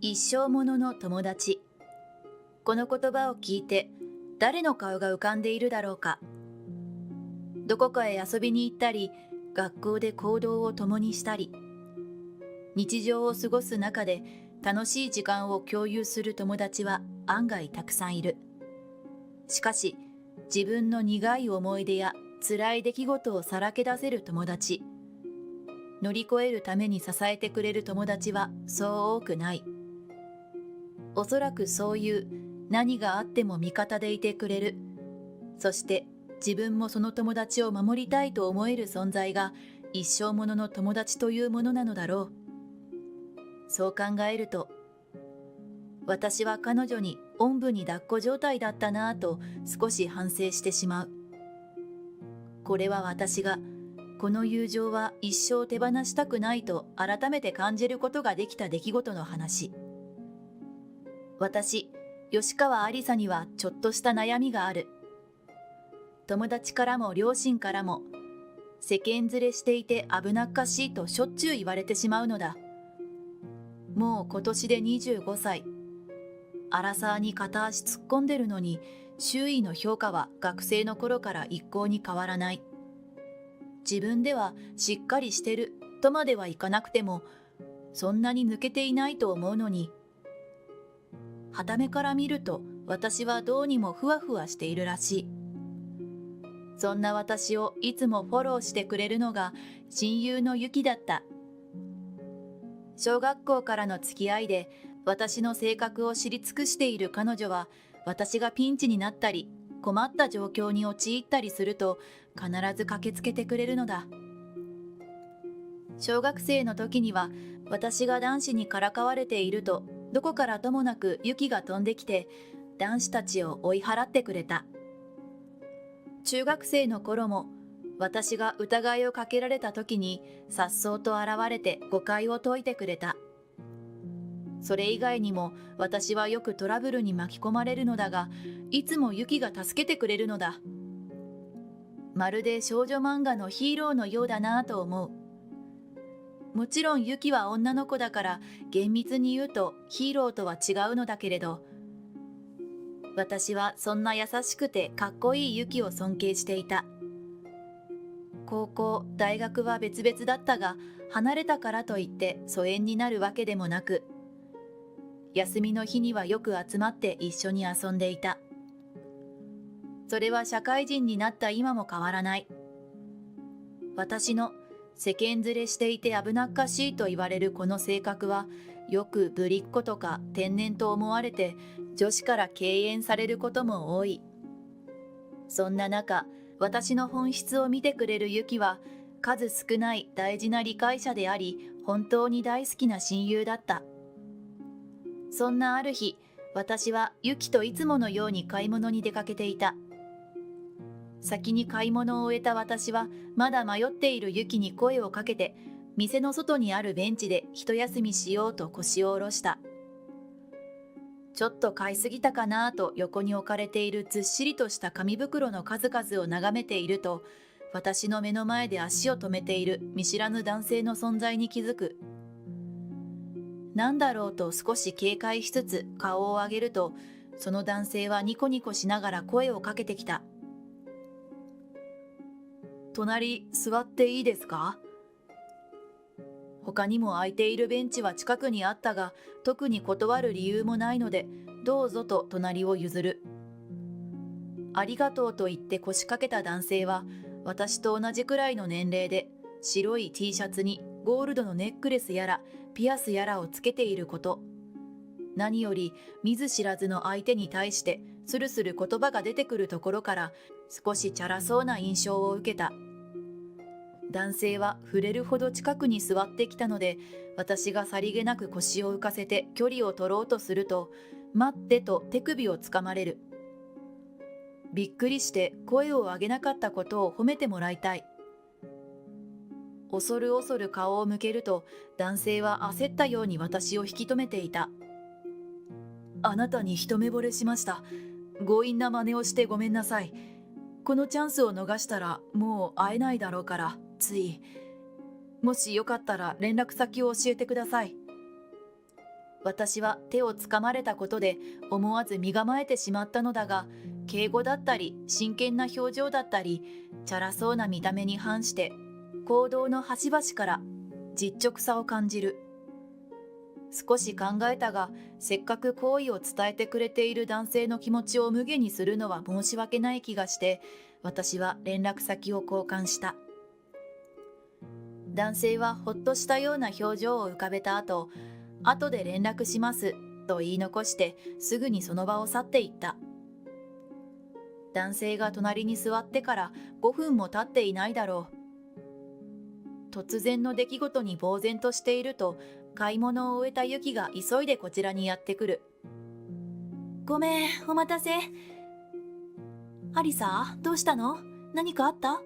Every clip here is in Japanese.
一生ものの友達。この言葉を聞いて誰の顔が浮かんでいるだろうか。どこかへ遊びに行ったり、学校で行動を共にしたり、日常を過ごす中で楽しい時間を共有する友達は案外たくさんいる。しかし、自分の苦い思い出や辛い出来事をさらけ出せる友達、乗り越えるために支えてくれる友達はそう多くない。おそらくそういう何があっても味方でいてくれる、そして自分もその友達を守りたいと思える存在が一生ものの友達というものなのだろう。そう考えると、私は彼女におんぶに抱っこ状態だったなぁと少し反省してしまう。これは私がこの友情は一生手放したくないと改めて感じることができた出来事の話。私、吉川ありさにはちょっとした悩みがある。友達からも両親からも、世間連れしていて危なっかしいとしょっちゅう言われてしまうのだ。もう今年で25歳。アラサーに片足突っ込んでるのに、周囲の評価は学生の頃から一向に変わらない。自分ではしっかりしてるとまではいかなくても、そんなに抜けていないと思うのに、傍目から見ると私はどうにもふわふわしているらしい。そんな私をいつもフォローしてくれるのが親友のゆきだった。小学校からの付き合いで私の性格を知り尽くしている彼女は、私がピンチになったり困った状況に陥ったりすると必ず駆けつけてくれるのだ。小学生の時には私が男子にからかわれていると、どこからともなく雪が飛んできて男子たちを追い払ってくれた。中学生の頃も私が疑いをかけられた時に颯爽と現れて誤解を解いてくれた。それ以外にも私はよくトラブルに巻き込まれるのだが、いつもユキが助けてくれるのだ。まるで少女漫画のヒーローのようだなぁと思う。もちろんユキは女の子だから厳密に言うとヒーローとは違うのだけれど、私はそんな優しくてかっこいいユキを尊敬していた。高校、大学は別々だったが、離れたからといって疎遠になるわけでもなく、休みの日にはよく集まって一緒に遊んでいた。それは社会人になった今も変わらない。私の世間連れしていて危なっかしいと言われるこの性格は、よくぶりっ子とか天然と思われて女子から敬遠されることも多い。そんな中、私の本質を見てくれるユキは数少ない大事な理解者であり、本当に大好きな親友だった。そんなある日、私はユキといつものように買い物に出かけていた。先に買い物を終えた私は、まだ迷っているユキに声をかけて、店の外にあるベンチで一休みしようと腰を下ろした。ちょっと買いすぎたかなと横に置かれているずっしりとした紙袋の数々を眺めていると、私の目の前で足を止めている見知らぬ男性の存在に気づく。なんだろうと少し警戒しつつ顔を上げると、その男性はニコニコしながら声をかけてきた。隣座っていいですか？他にも空いているベンチは近くにあったが、特に断る理由もないので、どうぞと隣を譲る。ありがとうと言って腰掛けた男性は、私と同じくらいの年齢で、白い T シャツにゴールドのネックレスやらピアスやらをつけていること。何より見ず知らずの相手に対してスルスル言葉が出てくるところから少しチャラそうな印象を受けた。男性は触れるほど近くに座ってきたので、私がさりげなく腰を浮かせて距離を取ろうとすると、待ってと手首をつかまれる。びっくりして声を上げなかったことを褒めてもらいたい。恐る恐る顔を向けると、男性は焦ったように私を引き止めていた。あなたに一目惚れしました。強引な真似をしてごめんなさい。このチャンスを逃したらもう会えないだろうから、つい。もしよかったら連絡先を教えてください。私は手をつかまれたことで思わず身構えてしまったのだが、敬語だったり真剣な表情だったりチャラそうな見た目に反して行動の端々から実直さを感じる。少し考えたが、せっかく好意を伝えてくれている男性の気持ちを無下にするのは申し訳ない気がして、私は連絡先を交換した。男性はほっとしたような表情を浮かべた後で連絡しますと言い残してすぐにその場を去っていった。男性が隣に座ってから5分も経っていないだろう。突然の出来事に呆然としていると、買い物を終えたユキが急いでこちらにやってくる。ごめん、お待たせ。アリサ、どうしたの？何かあった？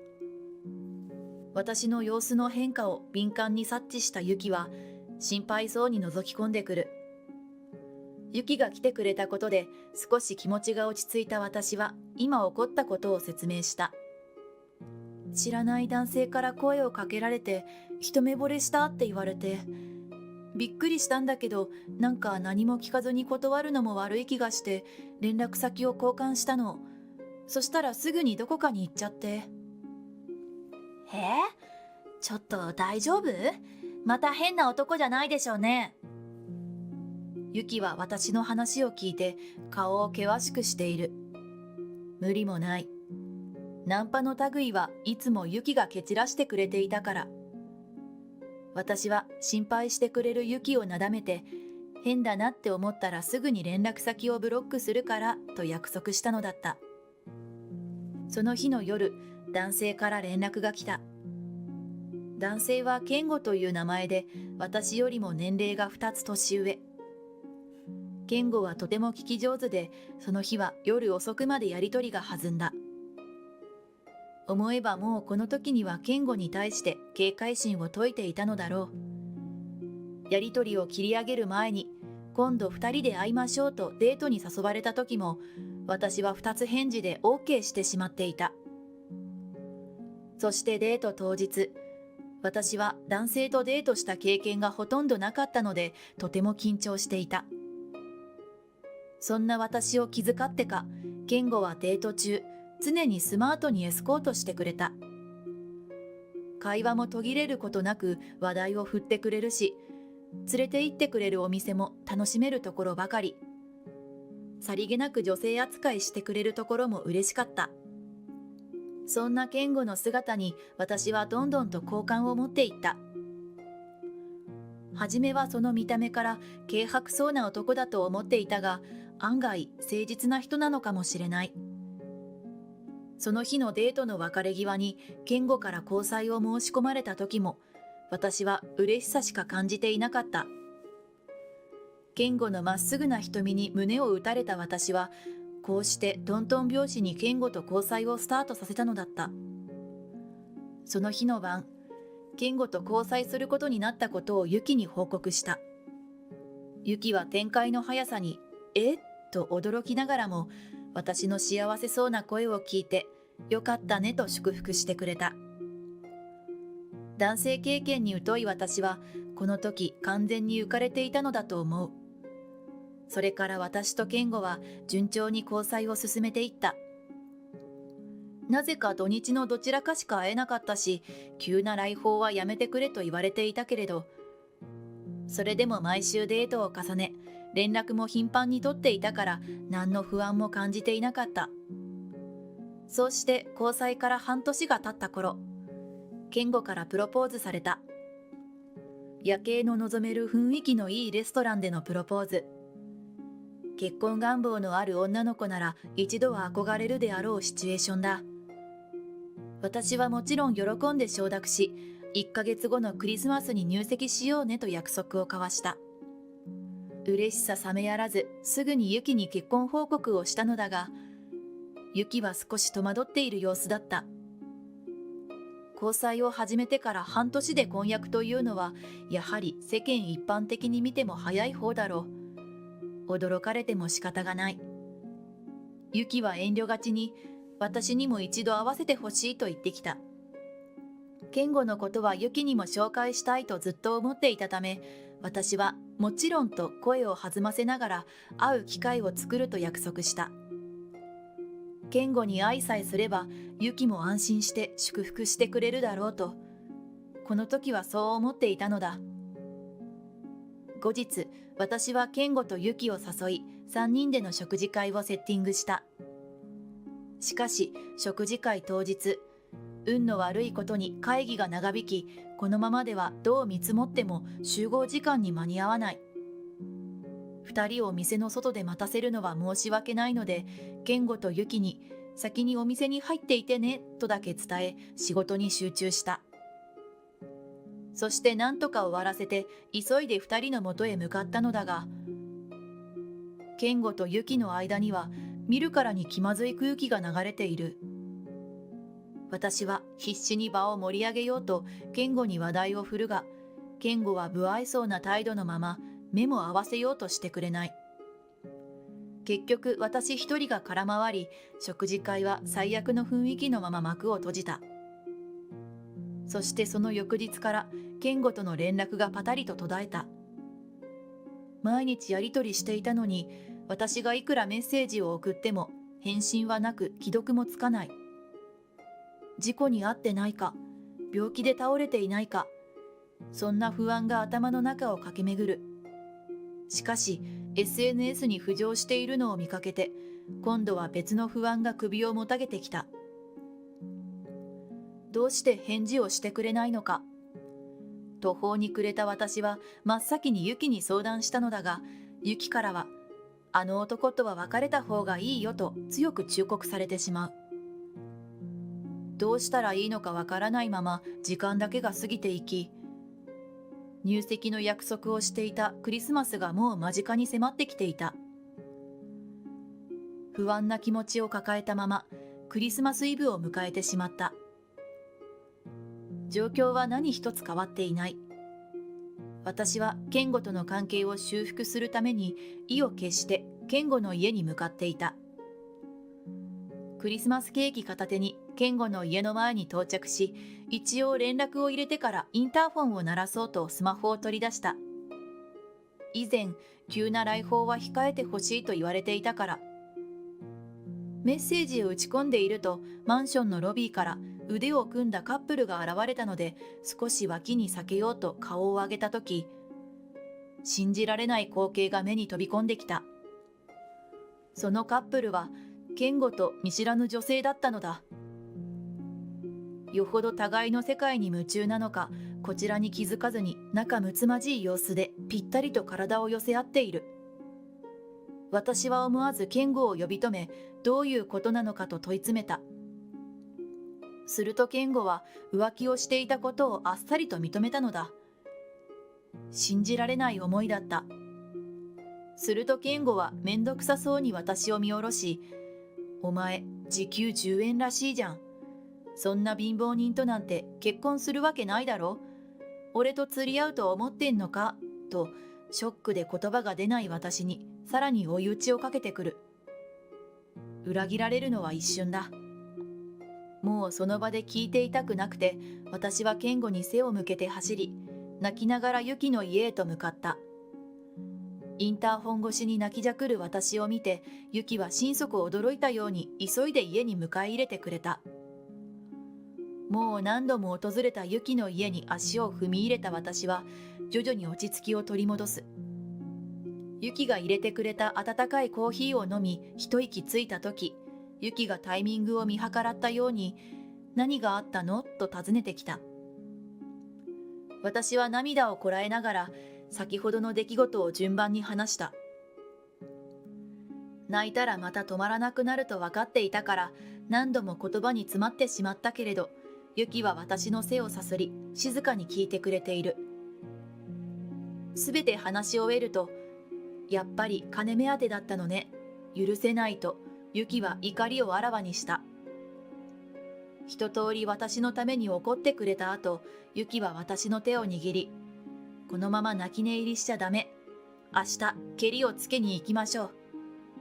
私の様子の変化を敏感に察知したユキは心配そうに覗き込んでくる。ユキが来てくれたことで少し気持ちが落ち着いた私は今起こったことを説明した。知らない男性から声をかけられて一目惚れしたって言われて、びっくりしたんだけど、なんか何も聞かずに断るのも悪い気がして連絡先を交換したの。そしたらすぐにどこかに行っちゃって。ちょっと大丈夫？また変な男じゃないでしょうね。ユキは私の話を聞いて顔を険しくしている。無理もない。ナンパの類はいつもユキが蹴散らしてくれていたから。私は心配してくれるユキをなだめて、変だなって思ったらすぐに連絡先をブロックするからと約束したのだった。その日の夜、男性から連絡が来た。男性はケンゴという名前で、私よりも年齢が2つ年上。ケンゴはとても聞き上手で、その日は夜遅くまでやりとりが弾んだ。思えばもうこの時にはケンゴに対して警戒心を解いていたのだろう。やりとりを切り上げる前に、今度2人で会いましょうとデートに誘われた時も、私は2つ返事で OK してしまっていた。そしてデート当日、私は男性とデートした経験がほとんどなかったので、とても緊張していた。そんな私を気遣ってか、ケンゴはデート中、常にスマートにエスコートしてくれた。会話も途切れることなく話題を振ってくれるし、連れて行ってくれるお店も楽しめるところばかり。さりげなく女性扱いしてくれるところも嬉しかった。そんなケンゴの姿に私はどんどんと好感を持っていった。はじめはその見た目から軽薄そうな男だと思っていたが、案外誠実な人なのかもしれない。その日のデートの別れ際にケンゴから交際を申し込まれた時も、私は嬉しさしか感じていなかった。ケンゴのまっすぐな瞳に胸を打たれた私は、こうしてトントン拍子にケンゴと交際をスタートさせたのだった。その日の晩、ケンゴと交際することになったことをユキに報告した。ユキは展開の速さに、と驚きながらも、私の幸せそうな声を聞いて、よかったねと祝福してくれた。男性経験に疎い私は、この時完全に浮かれていたのだと思う。それから私とケンゴは順調に交際を進めていった。なぜか土日のどちらかしか会えなかったし、急な来訪はやめてくれと言われていたけれど、それでも毎週デートを重ね、連絡も頻繁に取っていたから何の不安も感じていなかった。そうして交際から半年が経った頃、ケンゴからプロポーズされた。夜景の望める雰囲気のいいレストランでのプロポーズ。結婚願望のある女の子なら一度は憧れるであろうシチュエーションだ。私はもちろん喜んで承諾し、1ヶ月後のクリスマスに入籍しようねと約束を交わした。嬉しさ冷めやらず、すぐにユキに結婚報告をしたのだが、ユキは少し戸惑っている様子だった。交際を始めてから半年で婚約というのは、やはり世間一般的に見ても早い方だろう。驚かれても仕方がない。ユキは遠慮がちに、私にも一度会わせてほしいと言ってきた。ケンゴのことはユキにも紹介したいとずっと思っていたため、私はもちろんと声を弾ませながら会う機会を作ると約束した。健吾に愛さえすれば、ユキも安心して祝福してくれるだろうと、この時はそう思っていたのだ。後日、私は健吾とユキを誘い、3人での食事会をセッティングした。しかし、食事会当日、運の悪いことに会議が長引き、このままではどう見積もっても集合時間に間に合わない。2人を店の外で待たせるのは申し訳ないので、健吾とユキに先にお店に入っていてねとだけ伝え、仕事に集中した。そして何とか終わらせて急いで2人のもとへ向かったのだが、健吾とユキの間には見るからに気まずい空気が流れている。私は必死に場を盛り上げようと健吾に話題を振るが、健吾は不愛想な態度のまま目も合わせようとしてくれない。結局私一人が空回り、食事会は最悪の雰囲気のまま幕を閉じた。そしてその翌日から健吾との連絡がパタリと途絶えた。毎日やりとりしていたのに、私がいくらメッセージを送っても返信はなく、既読もつかない。事故に遭ってないか、病気で倒れていないか、そんな不安が頭の中を駆け巡る。しかし SNS に浮上しているのを見かけて、今度は別の不安が首をもたげてきた。どうして返事をしてくれないのか。途方に暮れた私は真っ先にユキに相談したのだが、ユキからはあの男とは別れた方がいいよと強く忠告されてしまう。どうしたらいいのかわからないまま時間だけが過ぎていき、入籍の約束をしていたクリスマスがもう間近に迫ってきていた。不安な気持ちを抱えたままクリスマスイブを迎えてしまった。状況は何一つ変わっていない。私は健吾との関係を修復するために意を決して健吾の家に向かっていた。クリスマスケーキ片手に健吾の家の前に到着し、一応連絡を入れてからインターフォンを鳴らそうとスマホを取り出した。以前、急な来訪は控えてほしいと言われていたから。メッセージを打ち込んでいると、マンションのロビーから腕を組んだカップルが現れたので、少し脇に避けようと顔を上げたとき、信じられない光景が目に飛び込んできた。そのカップルは、健吾と見知らぬ女性だったのだ。よほど互いの世界に夢中なのか、こちらに気づかずに仲睦まじい様子でぴったりと体を寄せ合っている。私は思わず健吾を呼び止め、どういうことなのかと問い詰めた。すると健吾は浮気をしていたことをあっさりと認めたのだ。信じられない思いだった。すると健吾はめんどくさそうに私を見下ろし、お前、時給10円らしいじゃん。そんな貧乏人となんて結婚するわけないだろ。俺と釣り合うと思ってんのかと、ショックで言葉が出ない私にさらに追い打ちをかけてくる。裏切られるのは一瞬だ。もうその場で聞いていたくなくて、私は健吾に背を向けて走り、泣きながらユキの家へと向かった。インターホン越しに泣きじゃくる私を見て、ユキは心底驚いたように急いで家に迎え入れてくれた。もう何度も訪れたユキの家に足を踏み入れた私は、徐々に落ち着きを取り戻す。ユキが入れてくれた温かいコーヒーを飲み、一息ついたとき、ユキがタイミングを見計らったように、何があったのと尋ねてきた。私は涙をこらえながら、先ほどの出来事を順番に話した。泣いたらまた止まらなくなると分かっていたから、何度も言葉に詰まってしまったけれど、ユキは私の背をさすり、静かに聞いてくれている。すべて話し終えると、やっぱり金目当てだったのね。許せないと、ユキは怒りをあらわにした。一通り私のために怒ってくれた後、ユキは私の手を握り、このまま泣き寝入りしちゃダメ。明日、ケリをつけに行きましょう。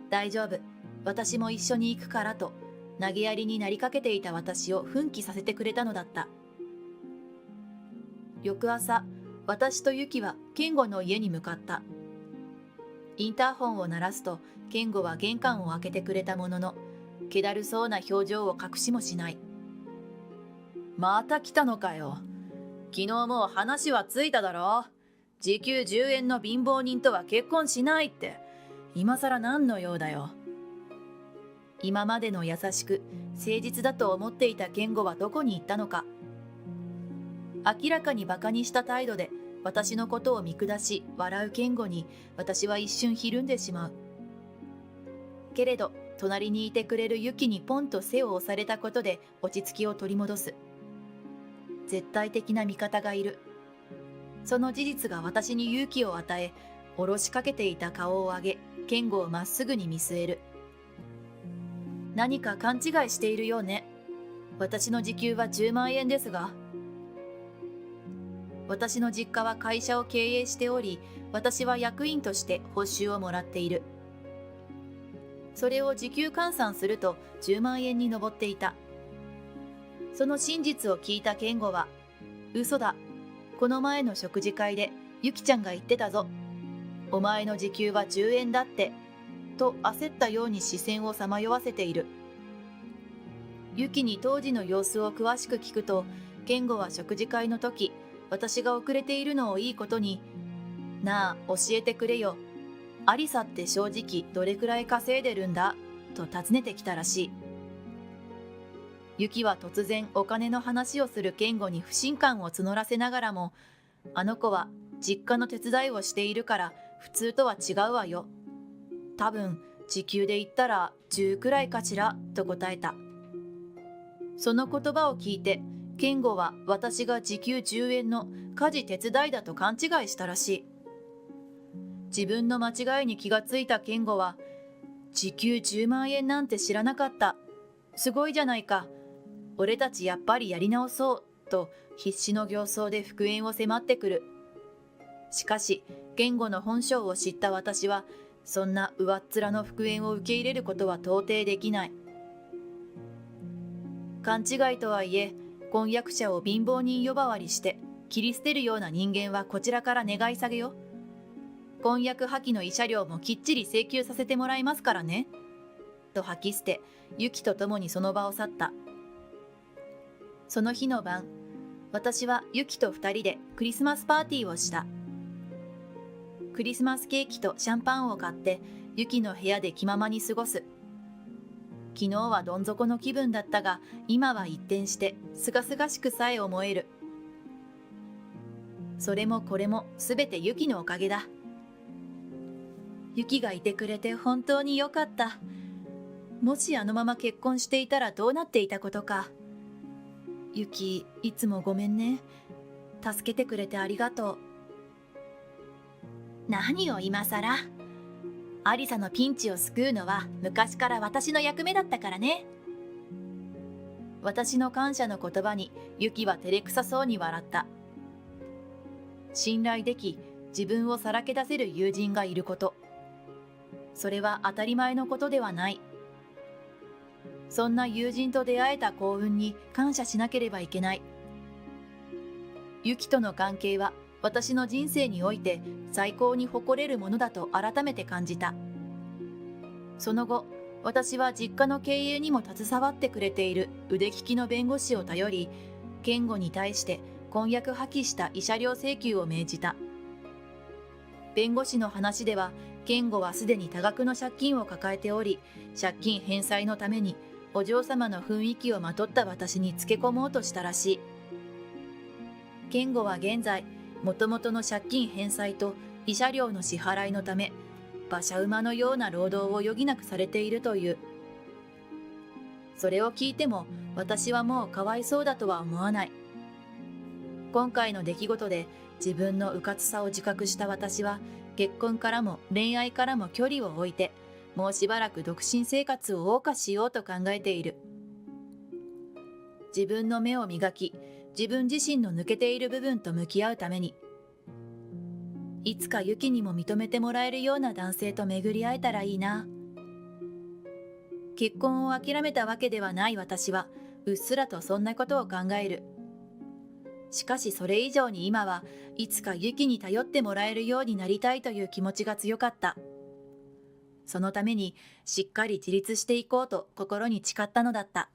大丈夫。私も一緒に行くからと、投げやりになりかけていた私を奮起させてくれたのだった。翌朝、私とユキは健吾の家に向かった。インターホンを鳴らすと、健吾は玄関を開けてくれたものの、気だるそうな表情を隠しもしない。また来たのかよ。昨日もう話はついただろ。時給10円の貧乏人とは結婚しないって、今更何の用だよ。今までの優しく誠実だと思っていた健吾はどこに行ったのか。明らかにバカにした態度で私のことを見下し笑う健吾に、私は一瞬ひるんでしまう。けれど隣にいてくれるユキにポンと背を押されたことで落ち着きを取り戻す。絶対的な味方がいる。その事実が私に勇気を与え、下ろしかけていた顔を上げ、健吾をまっすぐに見据える。何か勘違いしているようね。私の時給は10万円ですが。私の実家は会社を経営しており、私は役員として報酬をもらっている。それを時給換算すると10万円に上っていた。その真実を聞いた健吾は、嘘だ。この前の食事会でユキちゃんが言ってたぞ。お前の時給は10円だって。と焦ったように視線をさまよわせている。ユキに当時の様子を詳しく聞くと、健吾は食事会の時、私が遅れているのをいいことに、なあ教えてくれよ。アリサって正直どれくらい稼いでるんだと尋ねてきたらしい。ユキは突然お金の話をする健吾に不信感を募らせながらも、あの子は実家の手伝いをしているから普通とは違うわよ。多分時給で言ったら10くらいかしらと答えた。その言葉を聞いて、健吾は私が時給10円の家事手伝いだと勘違いしたらしい。自分の間違いに気がついた健吾は、時給10万円なんて知らなかった。すごいじゃないか。俺たちやっぱりやり直そうと必死の形相で復縁を迫ってくる。しかし、健吾の本性を知った私は、そんな上っ面の復縁を受け入れることは到底できない。勘違いとはいえ、婚約者を貧乏人呼ばわりして切り捨てるような人間はこちらから願い下げよ。婚約破棄の慰謝料もきっちり請求させてもらいますからね。と吐き捨て、ユキと共にその場を去った。その日の晩、私はユキと2人でクリスマスパーティーをした。クリスマスケーキとシャンパンを買ってユキの部屋で気ままに過ごす。昨日はどん底の気分だったが、今は一転してすがすがしくさえ思える。それもこれもすべてユキのおかげだ。ユキがいてくれて本当によかった。もしあのまま結婚していたらどうなっていたことか。ユキ、いつもごめんね。助けてくれてありがとう。何を今さら。アリサのピンチを救うのは昔から私の役目だったからね。私の感謝の言葉にユキは照れくさそうに笑った。信頼でき、自分をさらけ出せる友人がいること。それは当たり前のことではない。そんな友人と出会えた幸運に感謝しなければいけない。ユキとの関係は私の人生において最高に誇れるものだと改めて感じた。その後、私は実家の経営にも携わってくれている腕利きの弁護士を頼り、健吾に対して婚約破棄した慰謝料請求を命じた。弁護士の話では、健吾はすでに多額の借金を抱えており、借金返済のためにお嬢様の雰囲気をまとった私につけ込もうとしたらしい。健吾は現在、もともとの借金返済と慰謝料の支払いのため、馬車馬のような労働を余儀なくされているという。それを聞いても、私はもうかわいそうだとは思わない。今回の出来事で自分の迂闊さを自覚した私は、結婚からも恋愛からも距離を置いて、もうしばらく独身生活を謳歌しようと考えている。自分の目を磨き、自分自身の抜けている部分と向き合うために、いつかユキにも認めてもらえるような男性と巡り会えたらいいな。結婚を諦めたわけではない私は、うっすらとそんなことを考える。しかしそれ以上に今はいつかユキに頼ってもらえるようになりたいという気持ちが強かった。そのためにしっかり自立していこうと心に誓ったのだった。